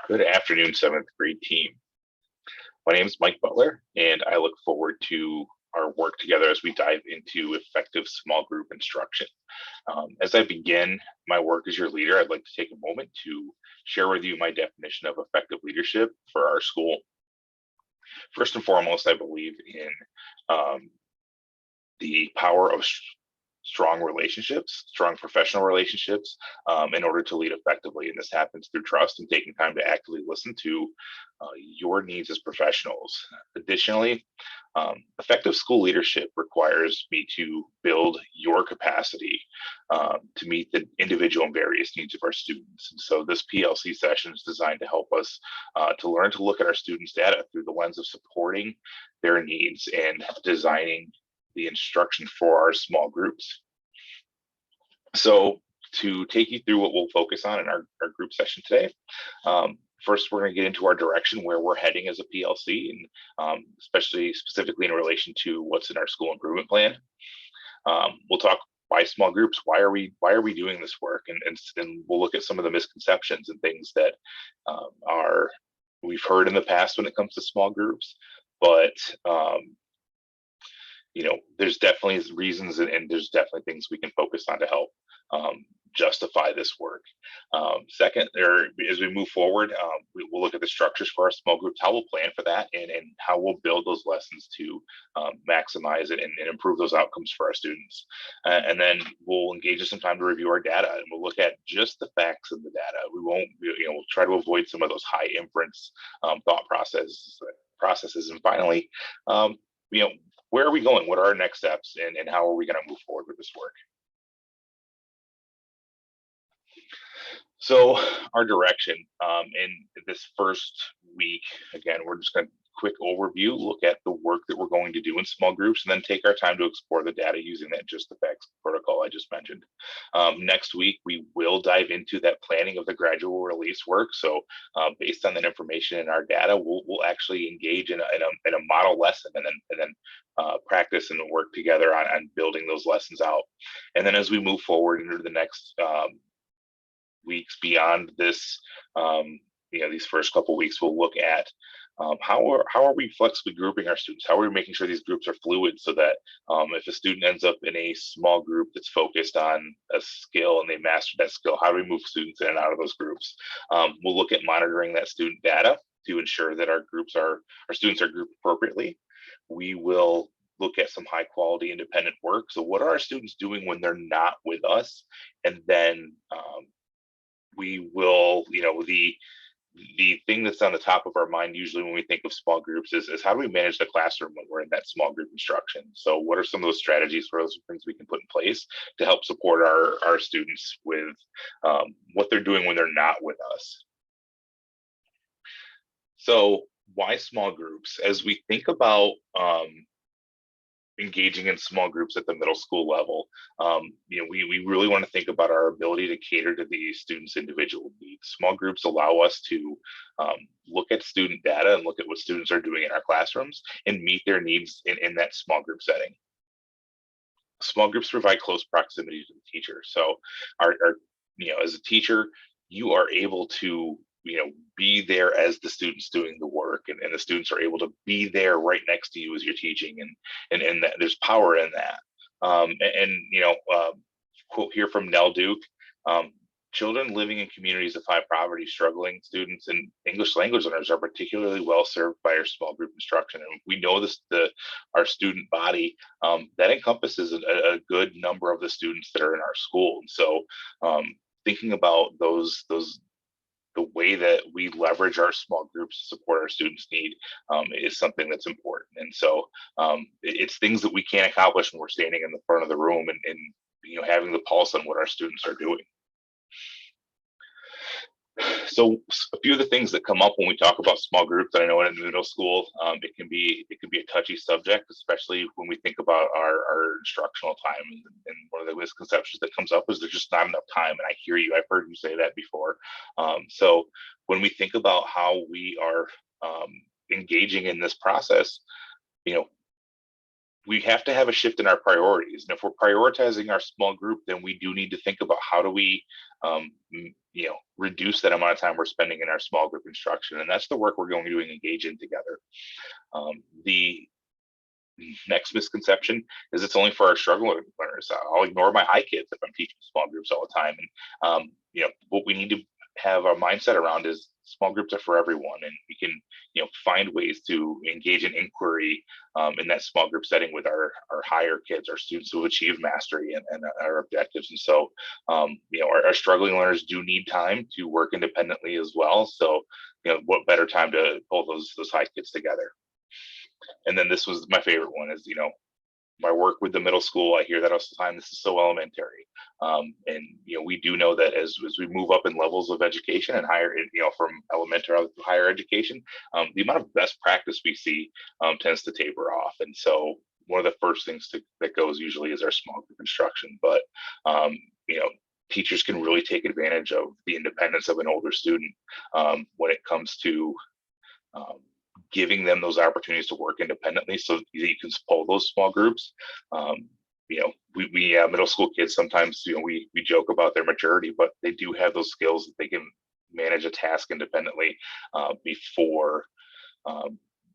Good afternoon, seventh grade team. My name is Mike Butler, and I look forward to our work together as we dive into effective small group instruction. As I begin my work as your leader, I'd like to take a moment to share with you my definition of effective leadership for our school. First and foremost, I believe in the power of strong relationships, strong professional relationships, in order to lead effectively. And this happens through trust and taking time to actively listen to your needs as professionals. Additionally, effective school leadership requires me to build your capacity to meet the individual and various needs of our students. And so this PLC session is designed to help us to learn to look at our students' data through the lens of supporting their needs and designing the instruction for our small groups. So to take you through what we'll focus on in our group session today, first we're going to get into our direction, where we're heading as a PLC, and especially specifically in relation to what's in our school improvement plan. We'll talk why small groups, why are we doing this work, and we'll look at some of the misconceptions and things that we've heard in the past when it comes to small groups, but there's definitely reasons and there's definitely things we can focus on to help justify this work. Second, as we move forward, we'll look at the structures for our small groups, how we'll plan for that, and how we'll build those lessons to maximize it and improve those outcomes for our students. And then we'll engage in some time to review our data, and we'll look at just the facts of the data. We won't, we'll try to avoid some of those high inference thought processes. And finally, where are we going? What are our next steps, and how are we going to move forward with this work? So our direction in this first week, again, we're just going to quick overview, look at the work that we're going to do in small groups, and then take our time to explore the data using that just the facts protocol I just mentioned. Next week, we will dive into that planning of the gradual release work. So based on that information and our data, we'll actually engage in a model lesson, and then practice and work together on building those lessons out. And then as we move forward into the next weeks beyond this, these first couple weeks, we'll look at how are we flexibly grouping our students? How are we making sure these groups are fluid, so that if a student ends up in a small group that's focused on a skill and they master that skill, how do we move students in and out of those groups? We'll look at monitoring that student data to ensure that our students are grouped appropriately. We will look at some high quality independent work. So what are our students doing when they're not with us? And then we will, the thing that's on the top of our mind usually when we think of small groups is how do we manage the classroom when we're in that small group instruction? So what are some of those strategies, what are those things we can put in place to help support our students with what they're doing when they're not with us? So why small groups? As we think about engaging in small groups at the middle school level, we really want to think about our ability to cater to the students' individual needs. Small groups allow us to look at student data and look at what students are doing in our classrooms and meet their needs in that small group setting. Small groups provide close proximity to the teacher. So as a teacher, you are able to be there as the students doing the work, and the students are able to be there right next to you as you're teaching, and that there's power in that. Quote here from Nell Duke: children living in communities of high poverty, struggling students, and English language learners are particularly well served by our small group instruction. And we know our student body that encompasses a good number of the students that are in our school. And so thinking about the way that we leverage our small groups to support our students' need is something that's important. And so it's things that we can't accomplish when we're standing in the front of the room and having the pulse on what our students are doing. So a few of the things that come up when we talk about small groups, and I know in middle school, it can be a touchy subject, especially when we think about our instructional time. And one of the misconceptions that comes up is there's just not enough time. And I hear you, I've heard you say that before. So when we think about how we are engaging in this process, we have to have a shift in our priorities. And if we're prioritizing our small group, then we do need to think about how do we, reduce that amount of time we're spending in our small group instruction. And that's the work we're going to engage in together. The next misconception is it's only for our struggling learners. I'll ignore my high kids if I'm teaching small groups all the time. And what we need to have our mindset around is small groups are for everyone, and we can find ways to engage in inquiry in that small group setting with our higher kids, our students who achieve mastery and our objectives. And so our struggling learners do need time to work independently as well. So what better time to pull those high kids together. And then this was my favorite one is, my work with the middle school, I hear that all the time, this is so elementary. And, we do know that as we move up in levels of education and higher, from elementary to higher education, the amount of best practice we see tends to taper off. And so one of the first things that goes usually is our small group instruction. But, teachers can really take advantage of the independence of an older student when it comes to giving them those opportunities to work independently so you can pull those small groups. We middle school kids, sometimes, we joke about their maturity, but they do have those skills that they can manage a task independently before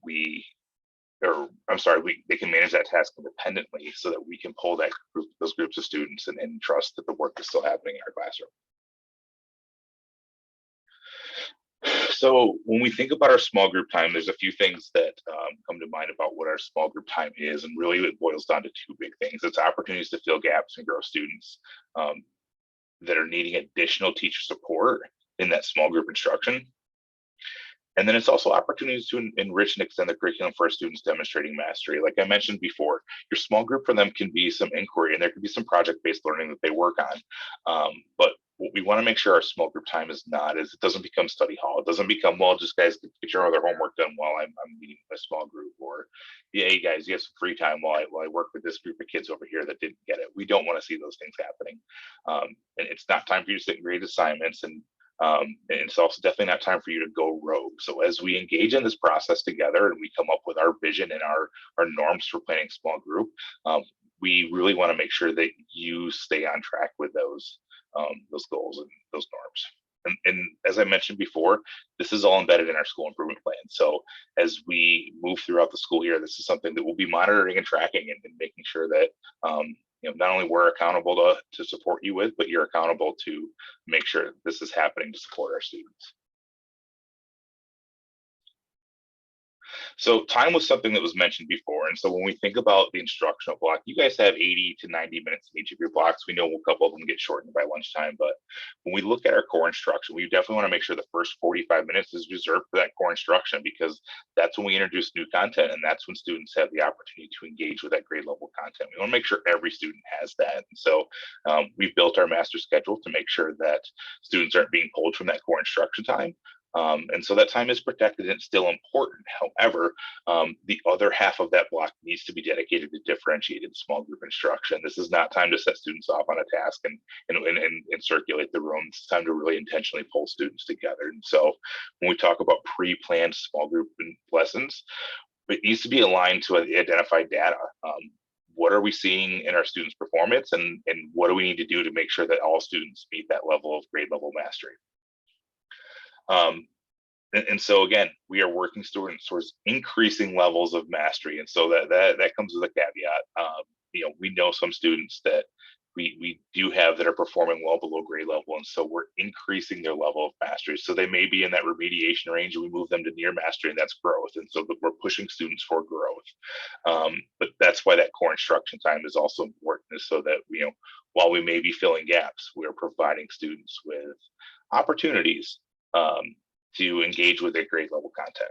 they can manage that task independently so that we can pull those groups of students and trust that the work is still happening in our classroom. So when we think about our small group time, there's a few things that come to mind about what our small group time is. And really it boils down to two big things. It's opportunities to fill gaps and grow students that are needing additional teacher support in that small group instruction. And then it's also opportunities to enrich and extend the curriculum for our students demonstrating mastery. Like I mentioned before, your small group for them can be some inquiry, and there could be some project-based learning that they work on. But what we want to make sure our small group time is not is it doesn't become study hall. It doesn't become, well, just guys get your other homework done while I'm meeting my small group, or yeah, hey guys, you have some free time while I work with this group of kids over here that didn't get it. We don't want to see those things happening. And it's not time for you to sit and grade assignments, and it's also definitely not time for you to go rogue. So as we engage in this process together and we come up with our vision and our norms for planning small group, we really want to make sure that you stay on track with those goals and those norms. And as I mentioned before, this is all embedded in our school improvement plan. So as we move throughout the school year, this is something that we'll be monitoring and tracking and making sure that not only we're accountable to support you with, but you're accountable to make sure this is happening to support our students. So time was something that was mentioned before. And so when we think about the instructional block, you guys have 80 to 90 minutes in each of your blocks. We know a couple of them get shortened by lunchtime, but when we look at our core instruction, we definitely want to make sure the first 45 minutes is reserved for that core instruction, because that's when we introduce new content, and that's when students have the opportunity to engage with that grade level content. We want to make sure every student has that. And so we've built our master schedule to make sure that students aren't being pulled from that core instruction time. And so that time is protected and it's still important. However, the other half of that block needs to be dedicated to differentiated small group instruction. This is not time to set students off on a task and circulate the room. It's time to really intentionally pull students together. And so when we talk about pre-planned small group lessons, it needs to be aligned to identified data. What are we seeing in our students' performance, and what do we need to do to make sure that all students meet that level of grade level mastery? And so again, we are working towards increasing levels of mastery, and so that comes with a caveat. We know some students that we do have that are performing well below grade level, and so we're increasing their level of mastery. So they may be in that remediation range, and we move them to near mastery, and that's growth. And so we're pushing students for growth. But that's why that core instruction time is also important, is so that while we may be filling gaps, we're providing students with opportunities to engage with their grade level content.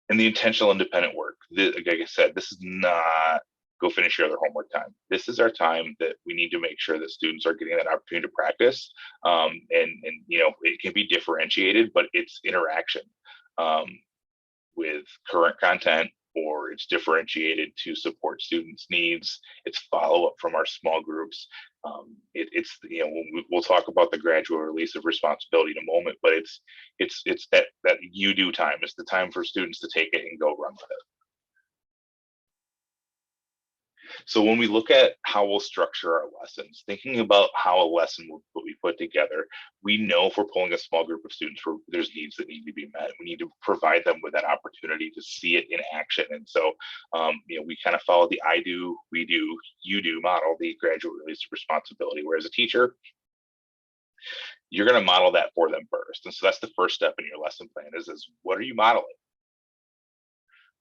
And the intentional independent work, like I said, this is not go finish your other homework time. This is our time that we need to make sure that students are getting that opportunity to practice. And it can be differentiated, but it's interaction with current content, or it's differentiated to support students' needs. It's follow-up from our small groups. We'll talk about the gradual release of responsibility in a moment, but it's that you do time. It's the time for students to take it and go run with it. So when we look at how we'll structure our lessons, thinking about how a lesson will be put together, we know if we're pulling a small group of students where there's needs that need to be met, we need to provide them with that opportunity to see it in action. And so, we kind of follow the I do, we do, you do model, the graduate release of responsibility. Whereas a teacher, you're going to model that for them first. And so that's the first step in your lesson plan is what are you modeling?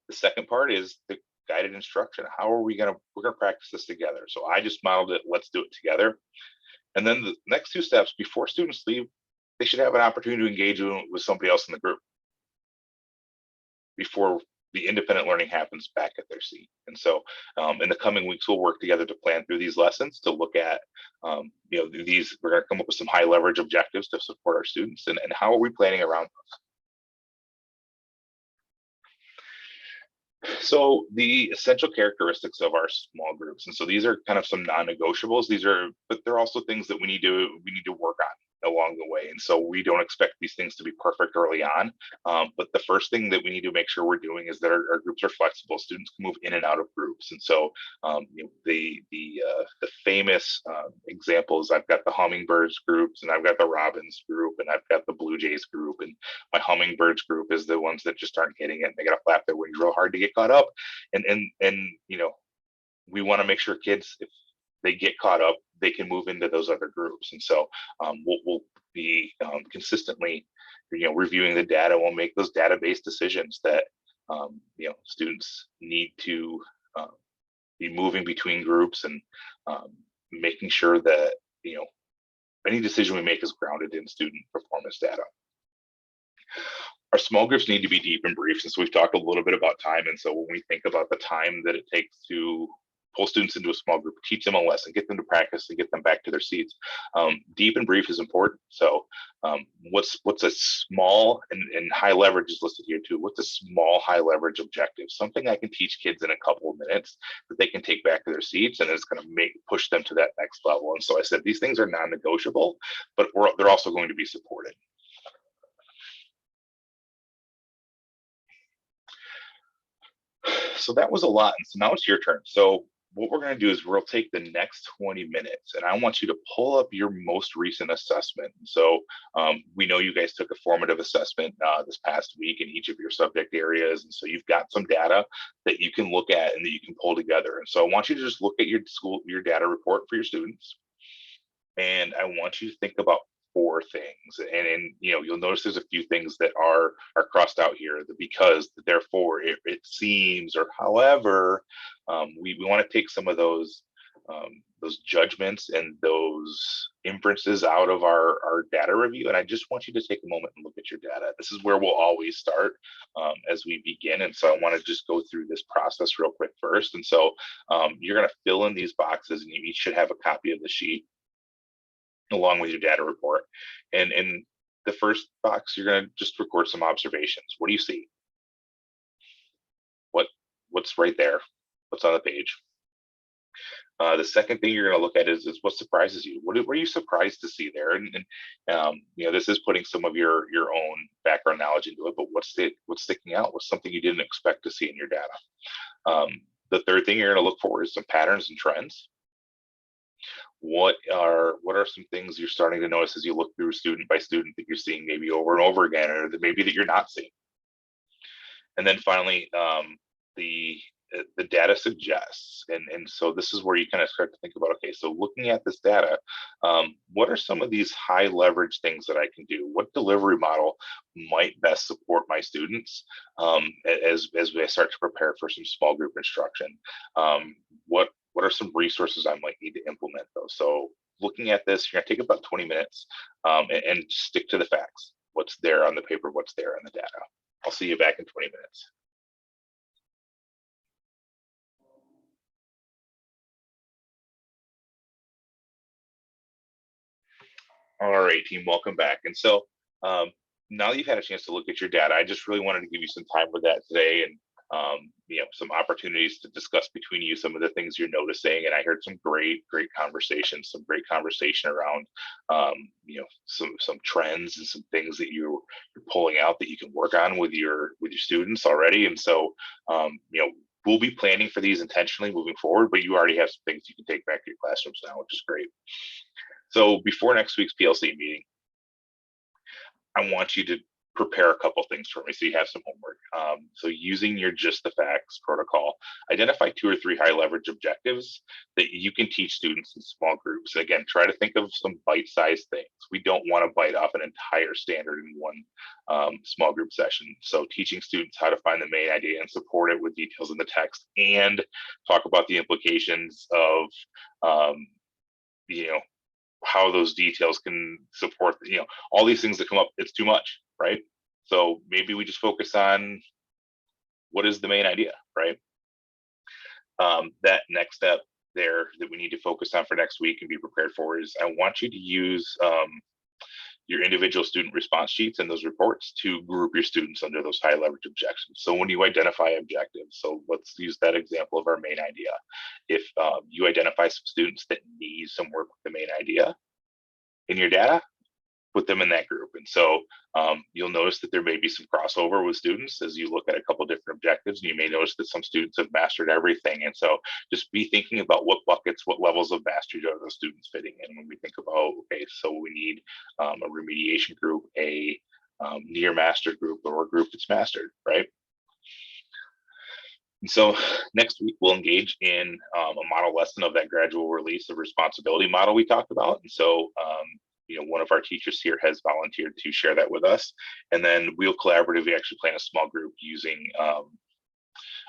The second part is the guided instruction. How are we're going to practice this together? So I just modeled it. Let's do it together. And then the next two steps, before students leave, they should have an opportunity to engage with somebody else in the group before the independent learning happens back at their seat. And so in the coming weeks, we'll work together to plan through these lessons to look at, we're going to come up with some high leverage objectives to support our students, and how are we planning around those? So the essential characteristics of our small groups, and so these are kind of some non-negotiables. But they're also things that we need to work on along the way. And so we don't expect these things to be perfect early on. But the first thing that we need to make sure we're doing is that our groups are flexible. Students can move in and out of groups. And so the famous examples, I've got the hummingbirds groups, and I've got the robins group, and I've got the blue jays group. And my hummingbirds group is the ones that just aren't getting it. They got to flap their wings real hard to get caught up. And we want to make sure kids, if they get caught up, they can move into those other groups. And so we'll be consistently, reviewing the data. We'll make those data-based decisions that, students need to be moving between groups, and making sure that, any decision we make is grounded in student performance data. Our small groups need to be deep and brief, since we've talked a little bit about time. And so when we think about the time that it takes to pull students into a small group, teach them a lesson, get them to practice, and get them back to their seats, deep and brief is important. So what's a small and high leverage is listed here too. What's a small high leverage objective? Something I can teach kids in a couple of minutes that they can take back to their seats, and it's going to push them to that next level. And so I said these things are non-negotiable, but they're also going to be supported. So that was a lot. And so now it's your turn. So what we're going to do is we'll take the next 20 minutes, and I want you to pull up your most recent assessment. So we know you guys took a formative assessment this past week in each of your subject areas. And so you've got some data that you can look at and that you can pull together. And so I want you to just look at your data report for your students. And I want you to think about 4 things, and you'll notice there's a few things that are crossed out here, the because, the therefore, it seems, or however. We want to take some of those judgments and those inferences out of our data review, and I just want you to take a moment and look at your data. This is where we'll always start as we begin, and so I want to just go through this process real quick first. And so you're going to fill in these boxes, and you each should have a copy of the sheet along with your data report. And in the first box, you're going to just record some observations. What do you see? What's right there? What's on the page? The second thing you're going to look at is what surprises you. What are you surprised to see there? And this is putting some of your own background knowledge into it, but what's sticking out? What's something you didn't expect to see in your data? The third thing you're going to look for is some patterns and trends. What are some things you're starting to notice as you look through student by student that you're seeing maybe over and over again, or that maybe that you're not seeing? And then finally, the data suggests, and so this is where you kind of start to think about, okay, so looking at this data, what are some of these high leverage things that I can do? What delivery model might best support my students as we start to prepare for some small group instruction? What are some resources I might need to implement those? So looking at this, you're gonna take about 20 minutes and stick to the facts. What's there on the paper, what's there in the data. I'll see you back in 20 minutes. All right, team, welcome back. And so now that you've had a chance to look at your data, I just really wanted to give you some time with that today, and some opportunities to discuss between you some of the things you're noticing. And I heard some great conversations, around some trends and some things that you're pulling out that you can work on with your students already. And so we'll be planning for these intentionally moving forward, but you already have some things you can take back to your classrooms now, which is great. So before next week's PLC meeting, I want you to prepare a couple things for me so you have some homework. So using your Just the Facts protocol, identify 2 or 3 high leverage objectives that you can teach students in small groups. Again, try to think of some bite-sized things. We don't want to bite off an entire standard in one small group session. So teaching students how to find the main idea and support it with details in the text, and talk about the implications of how those details can support, all these things that come up. It's too much, right? So maybe we just focus on what is the main idea, right? That next step there that we need to focus on for next week and be prepared for is, I want you to use your individual student response sheets and those reports to group your students under those high leverage objectives. So when you identify objectives, so let's use that example of our main idea. If you identify some students that need some work with the main idea in your data, put them in that group. And so you'll notice that there may be some crossover with students as you look at a couple different objectives, and you may notice that some students have mastered everything. And so just be thinking about what buckets, what levels of mastery are those students fitting in. When we think about, okay, so we need a remediation group, a near mastered group, or a group that's mastered, right? And so next week we'll engage in a model lesson of that gradual release of responsibility model we talked about. And so one of our teachers here has volunteered to share that with us, and then we'll collaboratively actually plan a small group using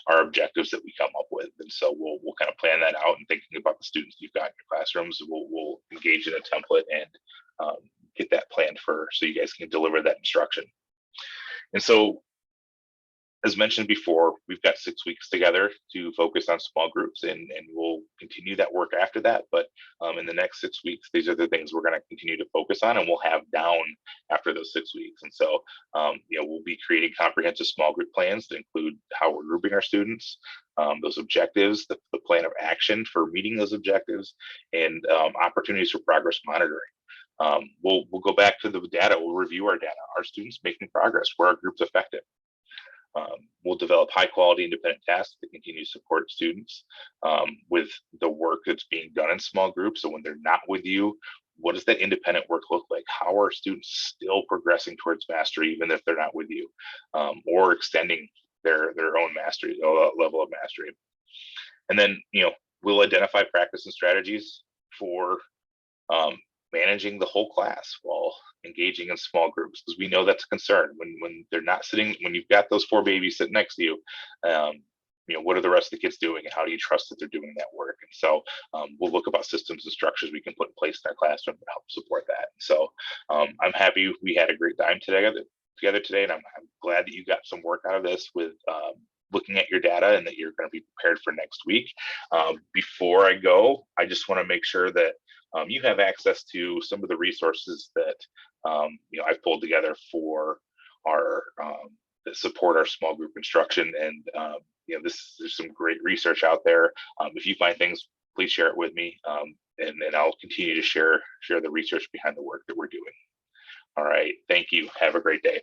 our objectives that we come up with. And so we'll kind of plan that out, and thinking about the students you've got in your classrooms, we'll engage in a template and get that planned so you guys can deliver that instruction. And so, as mentioned before, we've got 6 weeks together to focus on small groups, and we'll continue that work after that. But in the next 6 weeks, these are the things we're going to continue to focus on, and we'll have down after those 6 weeks. And so, we'll be creating comprehensive small group plans to include how we're grouping our students, those objectives, the plan of action for meeting those objectives, and opportunities for progress monitoring. We'll go back to the data. We'll review our data. Are students making progress? Were our groups effective? We'll develop high quality independent tasks that continue to support students with the work that's being done in small groups. So when they're not with you, what does that independent work look like? How are students still progressing towards mastery even if they're not with you, or extending their own mastery, level of mastery? And then we'll identify practice and strategies for managing the whole class while engaging in small groups, because we know that's a concern when they're not sitting, when you've got those 4 babies sitting next to you. What are the rest of the kids doing, and how do you trust that they're doing that work? And so we'll look about systems and structures we can put in place in our classroom to help support that. So I'm happy we had a great time together today, and I'm glad that you got some work out of this with looking at your data, and that you're going to be prepared for next week. Before I go, I just want to make sure that you have access to some of the resources that I've pulled together for our that support our small group instruction. And there's some great research out there. If you find things, please share it with me, and I'll continue to share the research behind the work that we're doing. All right, thank you. Have a great day.